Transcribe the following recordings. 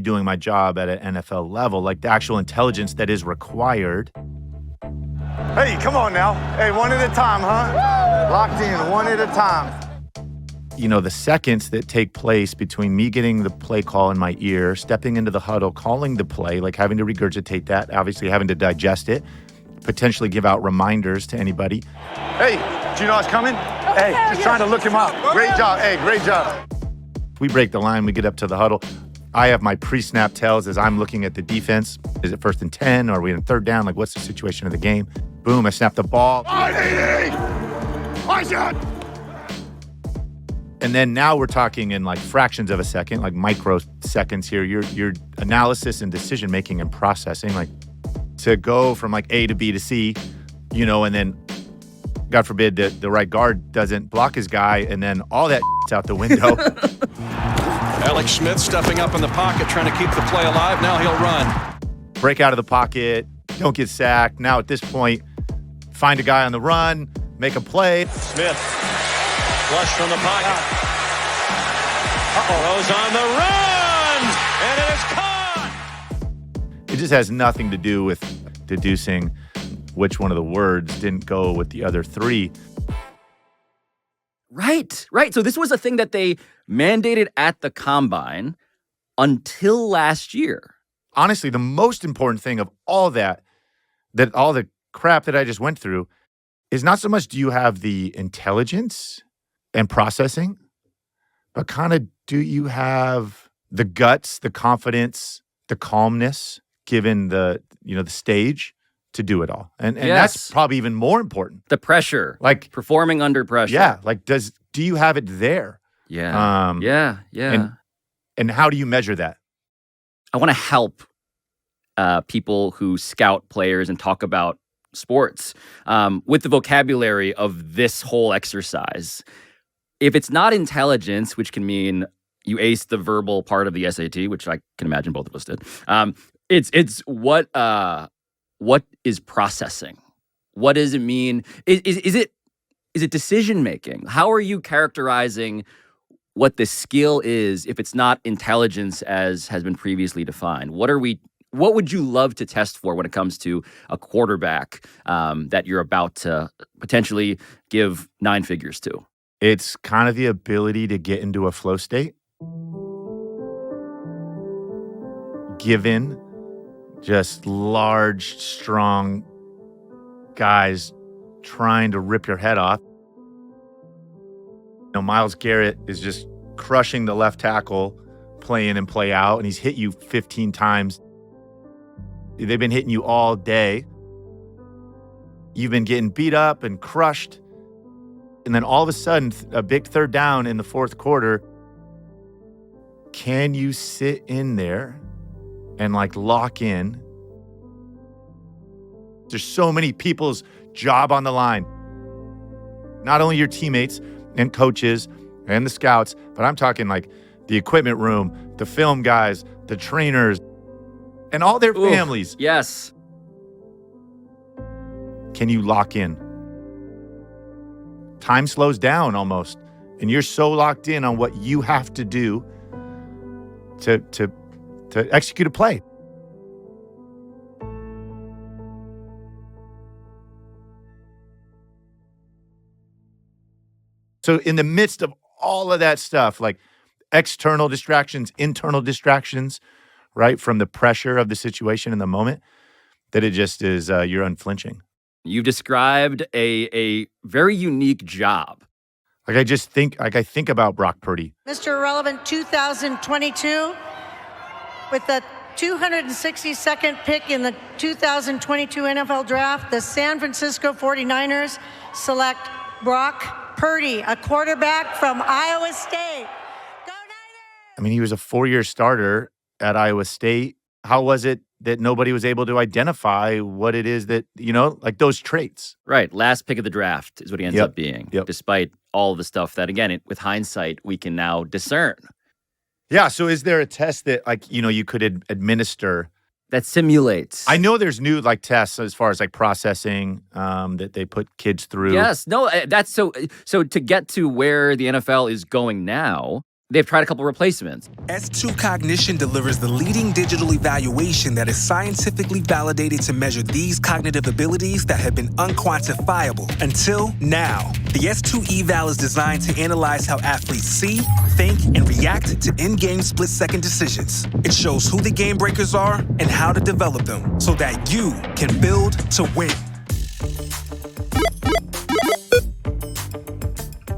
me doing my job at an NFL level, like the actual intelligence that is required. Hey, come on now. Hey, one at a time, huh? Locked in, one at a time. You know, the seconds that take place between me getting the play call in my ear, stepping into the huddle, calling the play, like having to regurgitate that, obviously having to digest it, potentially give out reminders to anybody. Hey, do you know what's coming? Hey, just trying to look him up. Great job. Hey, great job. We break the line, we get up to the huddle. I have my pre-snap tells as I'm looking at the defense. Is it 1st and 10? Are we in 3rd down? Like, what's the situation of the game? Boom, I snap the ball. And then now we're talking in like fractions of a second, like microseconds here. Your analysis and decision-making and processing, like to go from like A to B to C, you know, and then God forbid that the right guard doesn't block his guy, and then all that out the window. Alex Smith stepping up in the pocket, trying to keep the play alive. Now he'll run. Break out of the pocket, don't get sacked. Now at this point, find a guy on the run, make a play. Smith, flush from the pocket. Throws on the run, and it is caught. It just has nothing to do with deducing which one of the words didn't go with the other 3. Right. So this was a thing that they mandated at the Combine until last year. Honestly, the most important thing of all that all the crap that I just went through is not so much do you have the intelligence and processing, but kind of do you have the guts, the confidence, the calmness, given the stage to do it all. And yes. That's probably even more important. The pressure. Like performing under pressure. Yeah. Like do you have it there? Yeah. Yeah. And how do you measure that? I want to help people who scout players and talk about sports with the vocabulary of this whole exercise. If it's not intelligence, which can mean you aced the verbal part of the SAT, which I can imagine both of us did. It's what is processing? What does it mean? Is it decision making? How are you characterizing what the skill is if it's not intelligence as has been previously defined? What would you love to test for when it comes to a quarterback that you're about to potentially give 9 figures to? It's kind of the ability to get into a flow state. Given just large, strong guys trying to rip your head off. You know, Myles Garrett is just crushing the left tackle, play in and play out, and he's hit you 15 times. They've been hitting you all day. You've been getting beat up and crushed. And then all of a sudden, a big 3rd down in the 4th quarter. Can you sit in there and like lock in? There's so many people's job on the line. Not only your teammates and coaches and the scouts, but I'm talking like the equipment room, the film guys, the trainers, and all their families. Yes. Can you lock in? Time slows down almost, and you're so locked in on what you have to do to execute a play. So in the midst of all of that stuff, like external distractions, internal distractions, right, from the pressure of the situation in the moment, that it just is you're unflinching. You've described a very unique job. Like I think about Brock Purdy. Mr. Irrelevant 2022 with the 262nd pick in the 2022 NFL Draft, the San Francisco 49ers select Brock Purdy, a quarterback from Iowa State. Go Niners! I mean, he was a 4-year starter at Iowa State. How was it that nobody was able to identify what it is that, like those traits? Right. Last pick of the draft is what he ends up being, despite all the stuff that, again, with hindsight, we can now discern. Yeah. So is there a test that, you could administer that simulates? I know there's new, tests as far as, processing that they put kids through. Yes. No, that's so to get to where the NFL is going now, they've tried a couple replacements. S2 Cognition delivers the leading digital evaluation that is scientifically validated to measure these cognitive abilities that have been unquantifiable until now. The S2 eval is designed to analyze how athletes see, think, and react to in-game split-second decisions. It shows who the game breakers are and how to develop them so that you can build to win.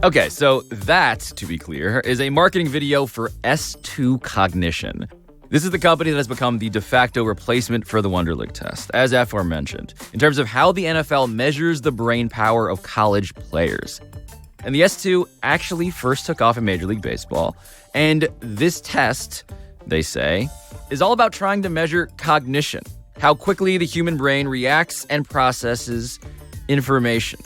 Okay, so that, to be clear, is a marketing video for S2 Cognition. This is the company that has become the de facto replacement for the Wonderlic test, as aforementioned, in terms of how the NFL measures the brain power of college players. And the S2 actually first took off in Major League Baseball, and this test, they say, is all about trying to measure cognition, how quickly the human brain reacts and processes information.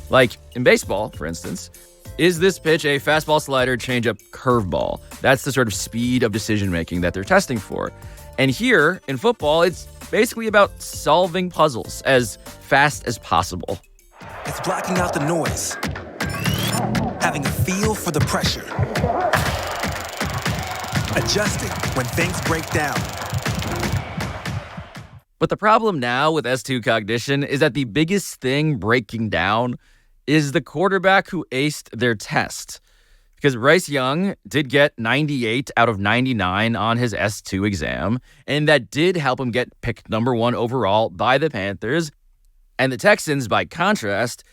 Like in baseball, for instance, is this pitch a fastball, slider, changeup, curveball? That's the sort of speed of decision-making that they're testing for. And here, in football, it's basically about solving puzzles as fast as possible. It's blocking out the noise, having a feel for the pressure, adjusting when things break down. But the problem now with S2 Cognition is that the biggest thing breaking down is the quarterback who aced their test. Because Bryce Young did get 98 out of 99 on his S2 exam, and that did help him get picked number 1 overall by the Panthers. And the Texans, by contrast,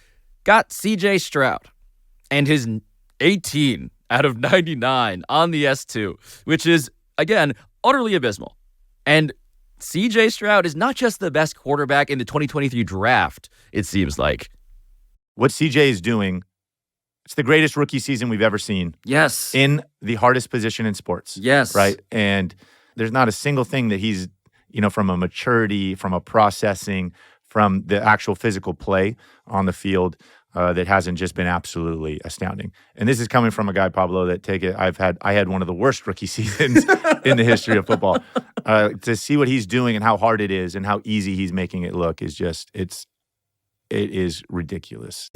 got CJ Stroud and his 18 out of 99 on the S2, which is, again, utterly abysmal. And CJ Stroud is not just the best quarterback in the 2023 draft, it seems like. What CJ is doing, it's the greatest rookie season we've ever seen. Yes. In the hardest position in sports. Yes. Right? And there's not a single thing that he's, from a maturity, from a processing, from the actual physical play on the field that hasn't just been absolutely astounding. And this is coming from a guy, Pablo, I had one of the worst rookie seasons in the history of football. To see what he's doing and how hard it is and how easy he's making it look is just, it is ridiculous.